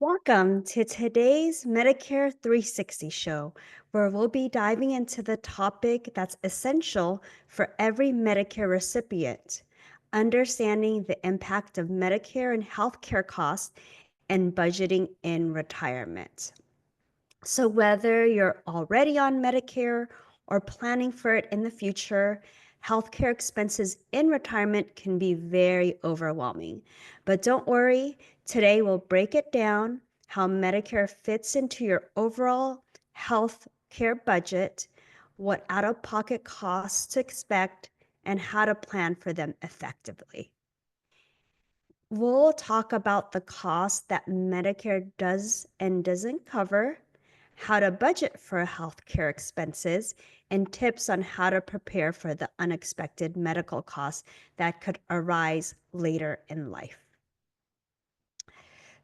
Welcome to today's Medicare 360 show, where we'll be diving into the topic that's essential for every Medicare recipient: understanding the impact of Medicare and healthcare costs and budgeting in retirement. So, whether you're already on Medicare or planning for it in the future, healthcare expenses in retirement can be very overwhelming. But don't worry, today we'll break it down: how Medicare fits into your overall health care budget, what out of pocket costs to expect, and how to plan for them effectively. We'll talk about the costs that Medicare does and doesn't cover, how to budget for healthcare expenses, and tips on how to prepare for the unexpected medical costs that could arise later in life.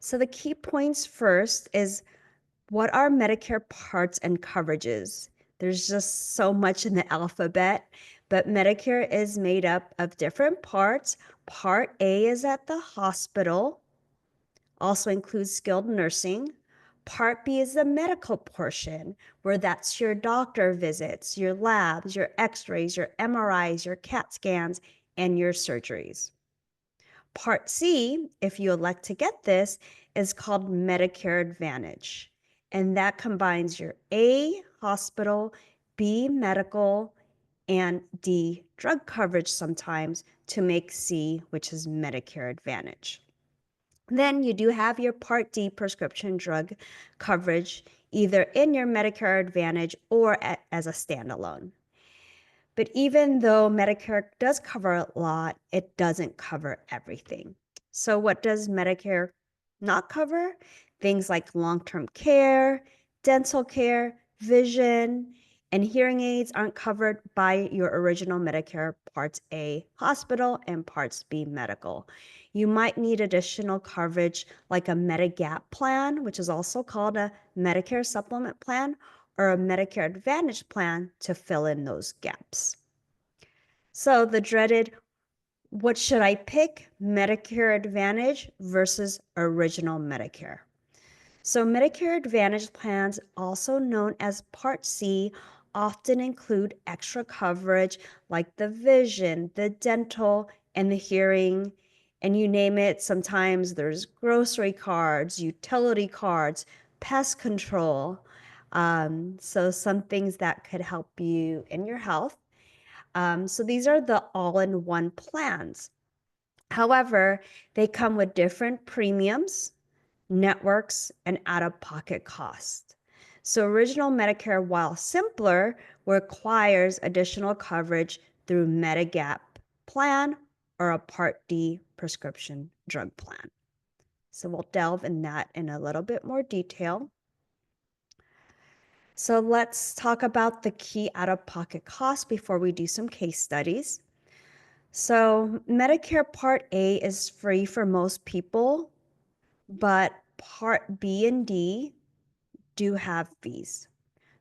So the key points first is, what are Medicare parts and coverages? There's just so much in the alphabet, but Medicare is made up of different parts. Part A is at the hospital, also includes skilled nursing. Part B is the medical portion, where that's your doctor visits, your labs, your x-rays, your MRIs, your CAT scans, and your surgeries. Part C, if you elect to get this, is called Medicare Advantage, and that combines your A, hospital, B, medical, and D, drug coverage sometimes to make C, which is Medicare Advantage. Then you do have your Part D prescription drug coverage, either in your Medicare Advantage or as a standalone. But even though Medicare does cover a lot, it doesn't cover everything. So what does Medicare not cover? Things like long-term care, dental care, vision, and hearing aids aren't covered by your original Medicare Parts A hospital and Parts B medical. You might need additional coverage like a Medigap plan, which is also called a Medicare supplement plan, or a Medicare Advantage plan to fill in those gaps. So the dreaded, what should I pick? Medicare Advantage versus original Medicare. So Medicare Advantage plans, also known as Part C, often include extra coverage like the vision, the dental, and the hearing, and you name it. Sometimes there's grocery cards, utility cards, pest control. So some things that could help you in your health. So these are the all-in-one plans. However, they come with different premiums, networks, and out-of-pocket costs. So original Medicare, while simpler, requires additional coverage through Medigap plan or a Part D prescription drug plan. So we'll delve in that in a little bit more detail. So let's talk about the key out-of-pocket costs before we do some case studies. So Medicare Part A is free for most people, but Part B and D do have fees.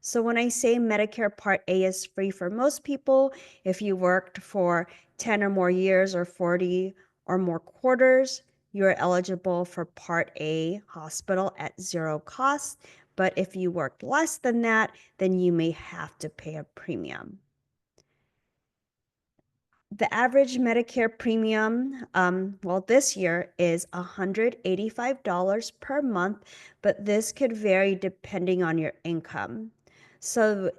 So when I say Medicare Part A is free for most people, if you worked for 10 or more years or 40 or more quarters, you're eligible for Part A hospital at zero cost. But if you worked less than that, then you may have to pay a premium. The average Medicare premium, this year is $185 per month, but this could vary depending on your income. So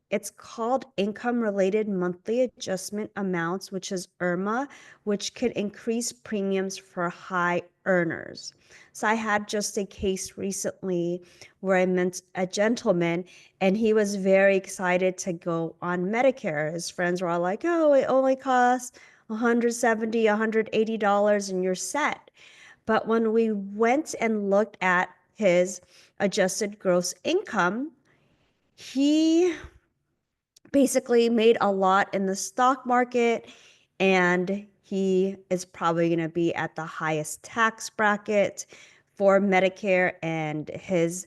it's called income-related monthly adjustment amounts, which is IRMA, which could increase premiums for high earners. So I had just a case recently where I met a gentleman, and he was very excited to go on Medicare. His friends were all like, oh, it only costs $170, $180 and you're set. But when we went and looked at his adjusted gross income, he basically made a lot in the stock market, and he is probably going to be at the highest tax bracket for Medicare, and his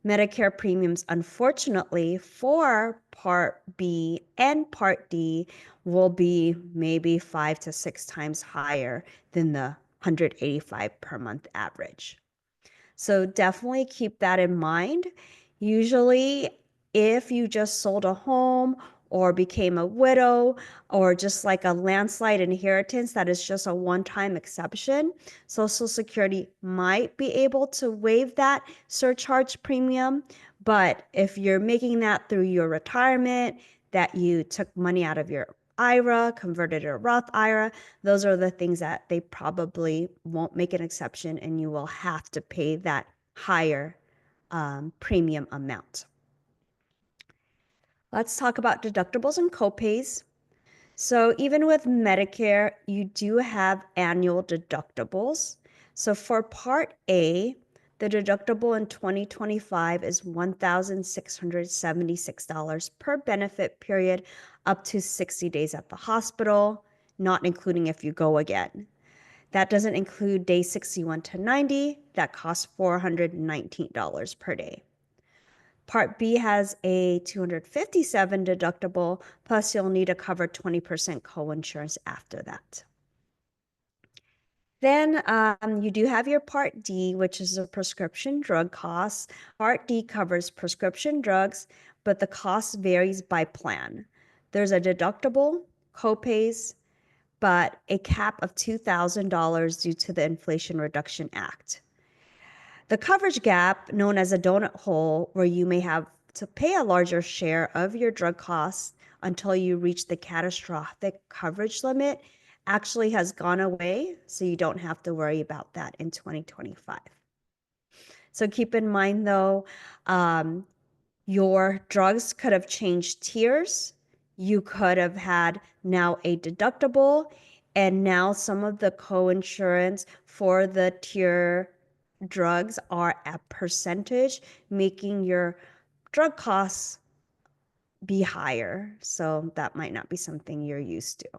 Medicare premiums, unfortunately, for Part B and Part D will be maybe 5 to 6 times higher than the $185 per month average. So definitely keep that in mind. Usually, if you just sold a home or became a widow or just like a landslide inheritance, that is just a one-time exception. Social Security might be able to waive that surcharge premium. But if you're making that through your retirement, that you took money out of your IRA, converted to a Roth IRA, those are the things that they probably won't make an exception, and you will have to pay that higher premium amount. Let's talk about deductibles and copays. So even with Medicare, you do have annual deductibles. So for Part A, the deductible in 2025 is $1,676 per benefit period, up to 60 days at the hospital, not including if you go again. That doesn't include day 61 to 90, that costs $419 per day. Part B has a $257 deductible, plus you'll need to cover 20% coinsurance after that. Then you do have your Part D, which is a prescription drug cost. Part D covers prescription drugs, but the cost varies by plan. There's a deductible, copays, but a cap of $2,000 due to the Inflation Reduction Act. The coverage gap, known as a donut hole, where you may have to pay a larger share of your drug costs until you reach the catastrophic coverage limit, actually has gone away, so you don't have to worry about that in 2025. So keep in mind, though, your drugs could have changed tiers. You could have had now a deductible, and now some of the coinsurance for the tier drugs are a percentage, making your drug costs be higher. So that might not be something you're used to.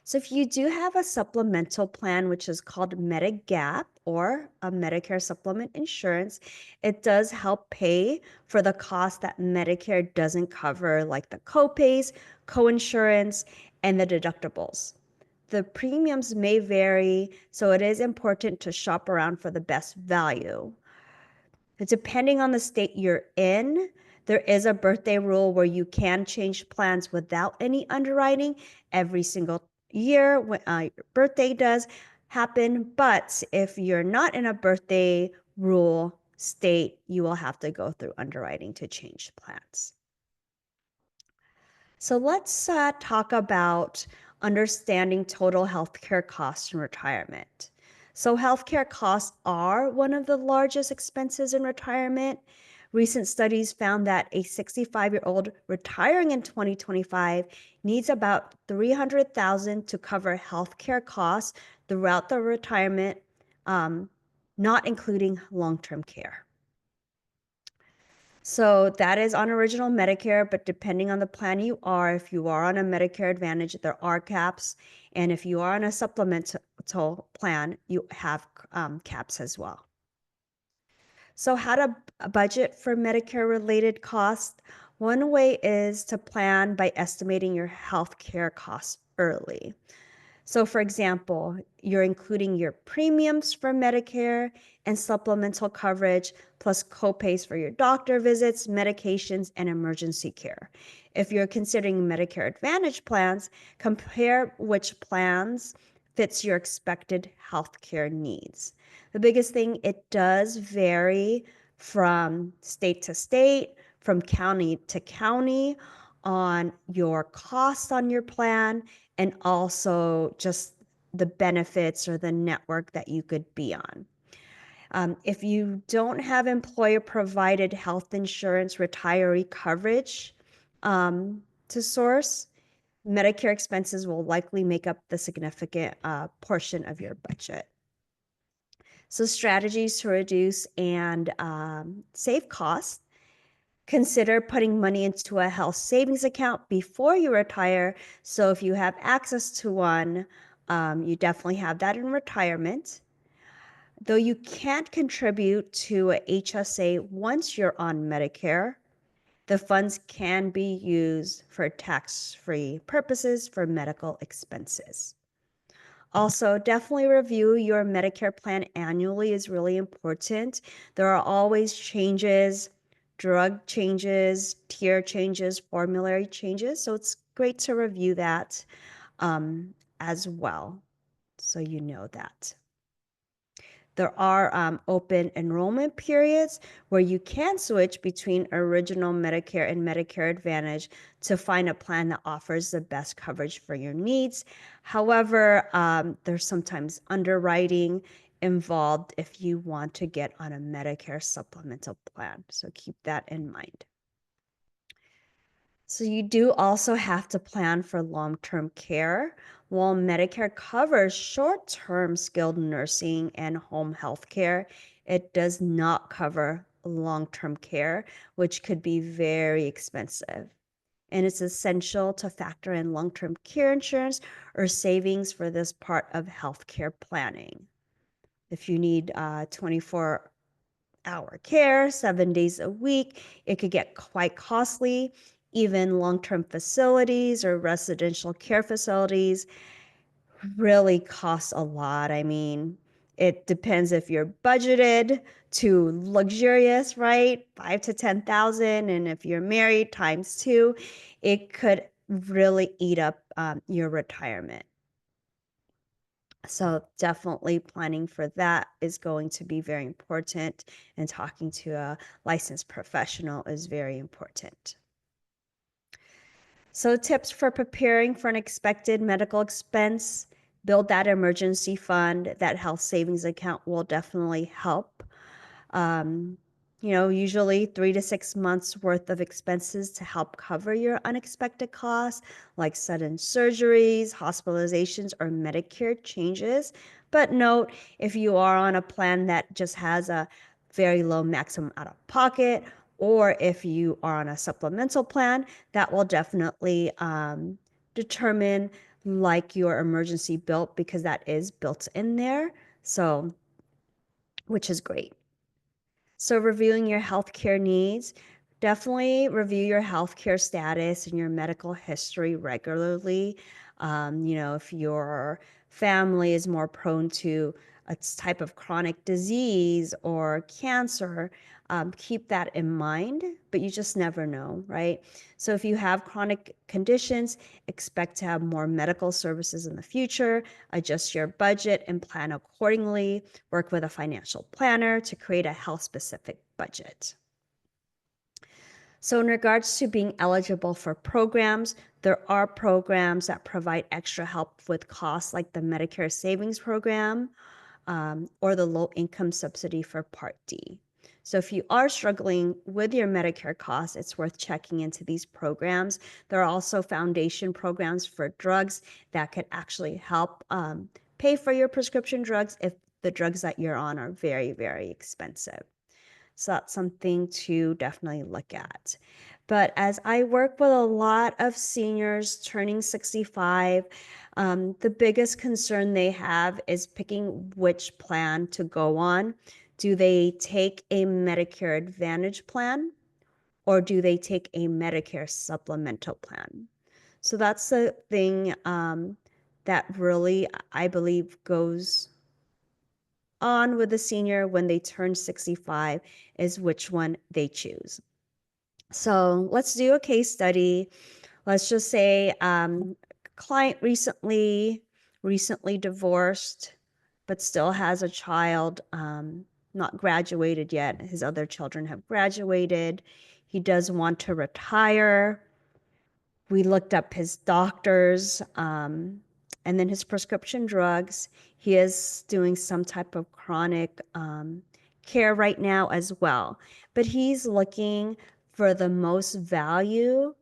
So if you do have a supplemental plan, which is called Medigap or a Medicare supplement insurance, it does help pay for the cost that Medicare doesn't cover, like the copays, coinsurance, and the deductibles. The premiums may vary, so it is important to shop around for the best value. Depending on the state you're in, there is a birthday rule where you can change plans without any underwriting every single year when your birthday does happen. But if you're not in a birthday rule state, you will have to go through underwriting to change plans. So let's talk about understanding total healthcare costs in retirement. So healthcare costs are one of the largest expenses in retirement. Recent studies found that a 65-year-old retiring in 2025 needs about $300,000 to cover healthcare costs throughout the retirement, not including long-term care. So that is on original Medicare, but depending on the plan you are, if you are on a Medicare Advantage, there are caps. And if you are on a supplemental plan, you have caps as well. So how to budget for Medicare related costs? One way is to plan by estimating your healthcare costs early. So for example, you're including your premiums for Medicare and supplemental coverage, plus copays for your doctor visits, medications, and emergency care. If you're considering Medicare Advantage plans, compare which plans fits your expected healthcare needs. The biggest thing, it does vary from state to state, from county to county on your cost on your plan, and also just the benefits or the network that you could be on. If you don't have employer-provided health insurance retiree coverage to source, Medicare expenses will likely make up the significant portion of your budget. So strategies to reduce and save costs. Consider putting money into a health savings account before you retire. So if you have access to one, you definitely have that in retirement. Though you can't contribute to a HSA once you're on Medicare, the funds can be used for tax-free purposes for medical expenses. Also, definitely review your Medicare plan annually is really important. There are always changes, drug changes, tier changes, formulary changes. So it's great to review that as well. So you know that. There are open enrollment periods where you can switch between original Medicare and Medicare Advantage to find a plan that offers the best coverage for your needs. However, there's sometimes underwriting involved if you want to get on a Medicare supplemental plan. So keep that in mind. So you do also have to plan for long-term care. While Medicare covers short-term skilled nursing and home health care, it does not cover long-term care, which could be very expensive. And it's essential to factor in long-term care insurance or savings for this part of healthcare planning. If you need 24-hour care 7 days a week, it could get quite costly. Even long-term facilities or residential care facilities really cost a lot. I mean, it depends if you're budgeted to luxurious, right? 5 to 10,000, and if you're married, times two. It could really eat up your retirement. So definitely planning for that is going to be very important, and talking to a licensed professional is very important. So tips for preparing for an expected medical expense: build that emergency fund. That health savings account will definitely help. Um, usually 3 to 6 months worth of expenses to help cover your unexpected costs, like sudden surgeries, hospitalizations, or Medicare changes. But note, if you are on a plan that just has a very low maximum out of pocket, or if you are on a supplemental plan, that will definitely determine like your emergency bill, because that is built in there. So, which is great. So reviewing your healthcare needs, definitely review your healthcare status and your medical history regularly. If your family is more prone to a type of chronic disease or cancer, keep that in mind, but you just never know, right? So if you have chronic conditions, expect to have more medical services in the future. Adjust your budget and plan accordingly. Work with a financial planner to create a health-specific budget. So in regards to being eligible for programs, there are programs that provide extra help with costs, like the Medicare Savings Program or the Low Income Subsidy for Part D. So if you are struggling with your Medicare costs, it's worth checking into these programs. There are also foundation programs for drugs that could actually help pay for your prescription drugs if the drugs that you're on are very, very expensive. So that's something to definitely look at. But as I work with a lot of seniors turning 65, the biggest concern they have is picking which plan to go on. Do they take a Medicare Advantage plan, or do they take a Medicare supplemental plan? So that's the thing that really, I believe, goes on with the senior when they turn 65, is which one they choose. So let's do a case study. Let's just say client recently divorced, but still has a child, not graduated yet. His other children have graduated. He does want to retire. We looked up his doctors and then his prescription drugs. He is doing some type of chronic care right now as well. But he's looking for the most value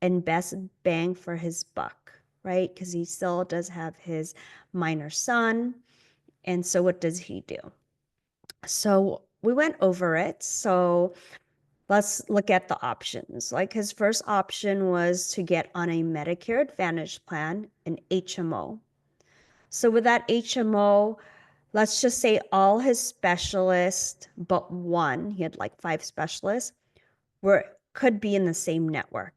and best bang for his buck, right? Because he still does have his minor son. And so what does he do? So we went over it. So let's look at the options. Like, his first option was to get on a Medicare Advantage plan, an HMO. So with that HMO, let's just say all his specialists, but one, he had like 5 specialists, could be in the same network.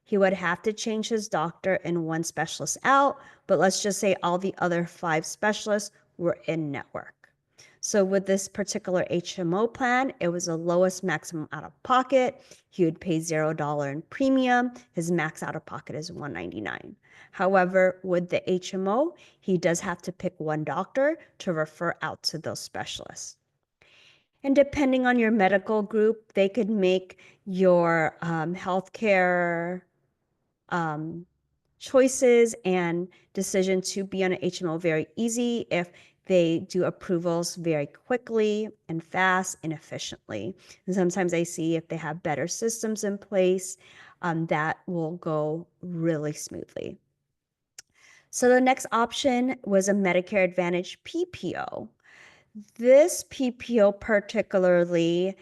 He would have to change his doctor and one specialist out, but let's just say all the other 5 specialists were in network. So with this particular HMO plan, it was the lowest maximum out of pocket. He would pay $0 in premium. His max out of pocket is $199. However, with the HMO, he does have to pick one doctor to refer out to those specialists. And depending on your medical group, they could make your healthcare choices and decision to be on an HMO very easy if they do approvals very quickly and fast and efficiently. And sometimes I see if they have better systems in place, that will go really smoothly. So the next option was a Medicare Advantage PPO. This PPO particularly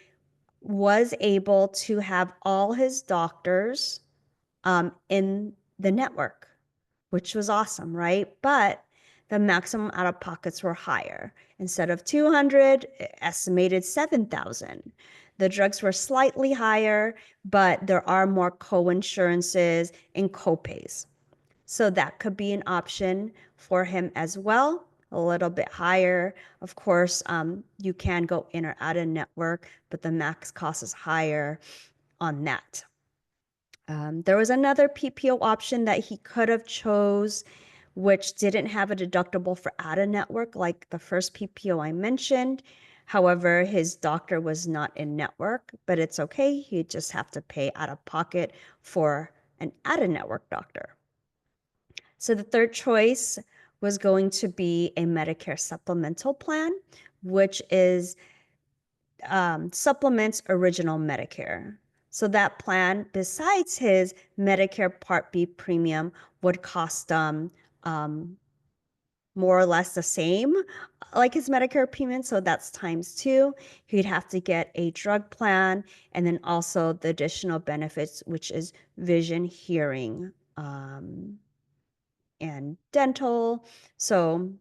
was able to have all his doctors in the network, which was awesome, right? But the maximum out of pockets were higher. Instead of 200, estimated 7,000. The drugs were slightly higher, but there are more co-insurances and copays. So that could be an option for him as well, a little bit higher. Of course, you can go in or out of network, but the max cost is higher on that. There was another PPO option that he could have chose, which didn't have a deductible for out of network like the first PPO I mentioned. However, his doctor was not in network, but it's okay. He'd just have to pay out of pocket for an out of network doctor. So the third choice was going to be a Medicare supplemental plan, which is supplements original Medicare. So that plan, besides his Medicare Part B premium, would cost more or less the same like his Medicare payment. So that's ×2. He'd have to get a drug plan and then also the additional benefits, which is vision, hearing, and dental. So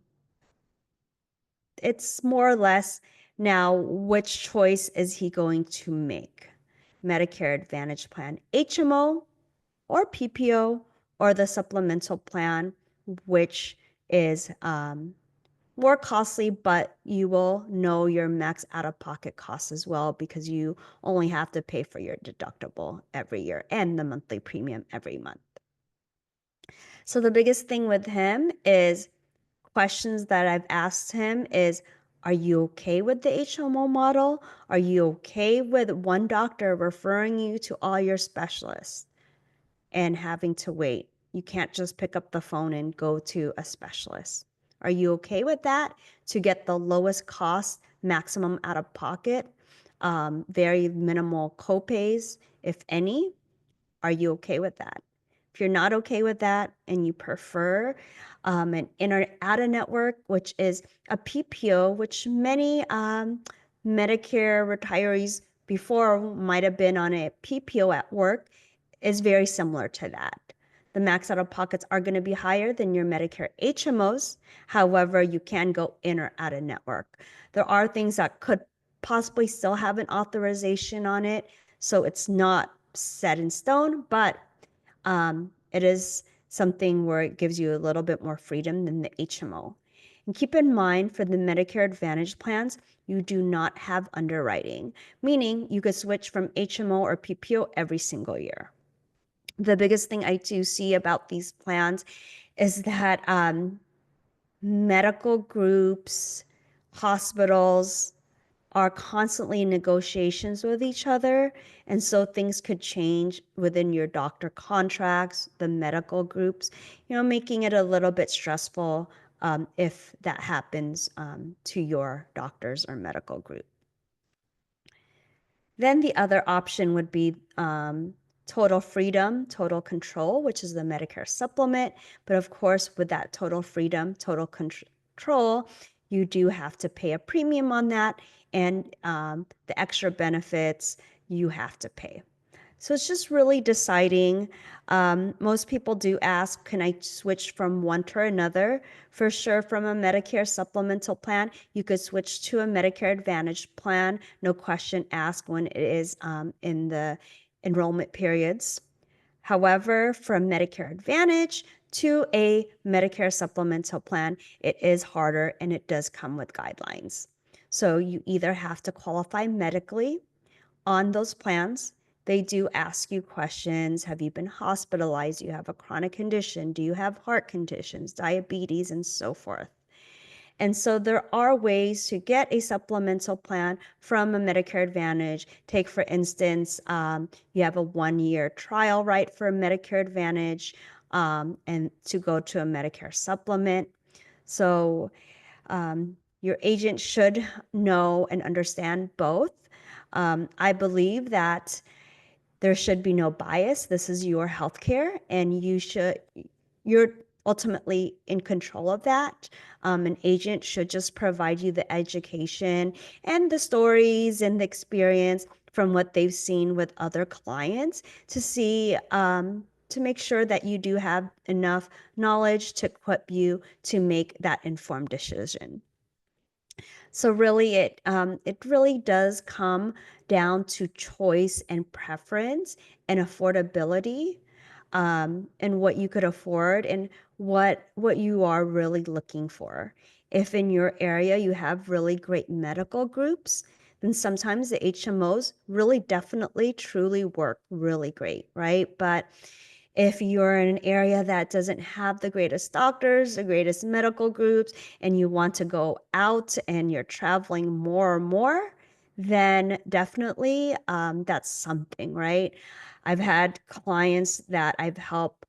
it's more or less now which choice is he going to make? Medicare Advantage plan, HMO or PPO, or the supplemental plan, which is more costly, but you will know your max out-of-pocket costs as well because you only have to pay for your deductible every year and the monthly premium every month. So the biggest thing with him is questions that I've asked him is, are you okay with the HMO model? Are you okay with one doctor referring you to all your specialists and having to wait? You can't just pick up the phone and go to a specialist. Are you okay with that to get the lowest cost, maximum out of pocket, very minimal copays, if any? Are you okay with that? If you're not okay with that and you prefer an in or out of network, which is a PPO, which many Medicare retirees before might have been on a PPO at work, is very similar to that. The max out of pockets are going to be higher than your Medicare HMOs. However, you can go in or out of network. There are things that could possibly still have an authorization on it, so it's not set in stone, but it is something where it gives you a little bit more freedom than the HMO. And keep in mind, for the Medicare Advantage plans, you do not have underwriting, meaning you could switch from HMO or PPO every single year. The biggest thing I do see about these plans is that medical groups, hospitals, are constantly in negotiations with each other. And so things could change within your doctor contracts, the medical groups, making it a little bit stressful if that happens to your doctors or medical group. Then the other option would be total freedom, total control, which is the Medicare supplement. But of course, with that total freedom, total control, you do have to pay a premium on that, and the extra benefits you have to pay. So it's just really deciding. Most people do ask, can I switch from one to another? For sure, from a Medicare supplemental plan, you could switch to a Medicare Advantage plan. No question asked when it is in the enrollment periods. However, from Medicare Advantage to a Medicare supplemental plan, it is harder and it does come with guidelines. So you either have to qualify medically on those plans. They do ask you questions. Have you been hospitalized? Do you have a chronic condition? Do you have heart conditions, diabetes, and so forth? And so there are ways to get a supplemental plan from a Medicare Advantage. Take, for instance, you have a 1-year trial right for a Medicare Advantage and to go to a Medicare supplement. So your agent should know and understand both. I believe that there should be no bias. This is your healthcare, and you're ultimately in control of that. An agent should just provide you the education and the stories and the experience from what they've seen with other clients to see, to make sure that you do have enough knowledge to equip you to make that informed decision. So really, it really does come down to choice and preference and affordability, and what you could afford and what you are really looking for. If in your area you have really great medical groups, then sometimes the HMOs really definitely truly work really great, right? But if you're in an area that doesn't have the greatest doctors, the greatest medical groups, and you want to go out and you're traveling more and more, then definitely that's something, right? I've had clients that I've helped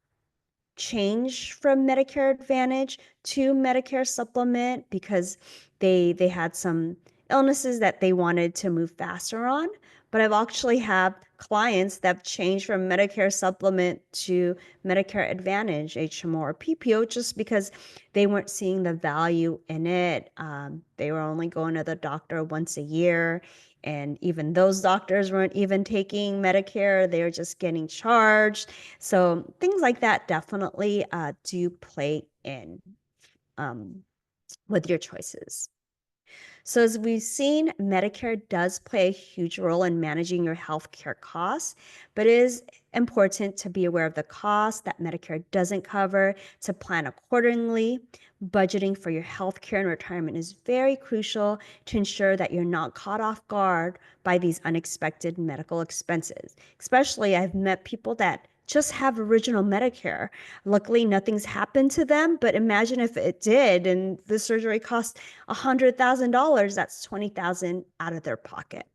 change from Medicare Advantage to Medicare Supplement because they had some illnesses that they wanted to move faster on. But I've actually had clients that have changed from Medicare Supplement to Medicare Advantage, HMO or PPO, just because they weren't seeing the value in it. They were only going to the doctor once a year. And even those doctors weren't even taking Medicare, they were just getting charged. So things like that definitely do play in with your choices. So as we've seen, Medicare does play a huge role in managing your healthcare costs, but it is important to be aware of the costs that Medicare doesn't cover, to plan accordingly. Budgeting for your healthcare and retirement is very crucial to ensure that you're not caught off guard by these unexpected medical expenses. Especially, I've met people that just have original Medicare. Luckily, nothing's happened to them, but imagine if it did and the surgery cost $100,000, that's $20,000 out of their pocket.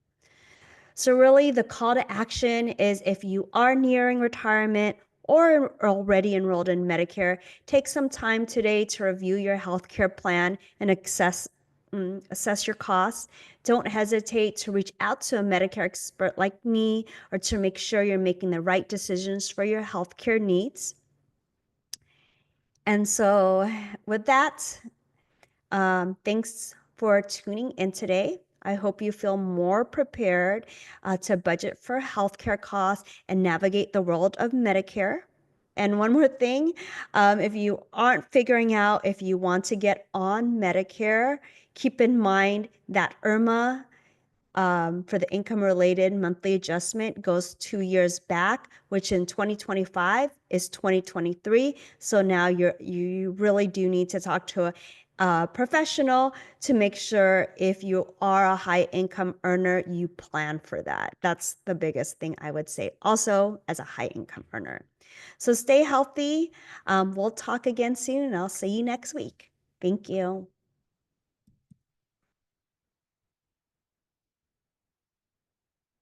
So really the call to action is, if you are nearing retirement or already enrolled in Medicare, take some time today to review your healthcare plan and assess your costs. Don't hesitate to reach out to a Medicare expert like me or to make sure you're making the right decisions for your healthcare needs. And so with that, thanks for tuning in today. I hope you feel more prepared to budget for healthcare costs and navigate the world of Medicare. And one more thing, if you aren't figuring out if you want to get on Medicare, keep in mind that IRMA for the income-related monthly adjustment goes 2 years back, which in 2025 is 2023. So now you really do need to talk to a professional to make sure if you are a high income earner, you plan for that. That's the biggest thing I would say also as a high income earner. So stay healthy. We'll talk again soon and I'll see you next week. Thank you.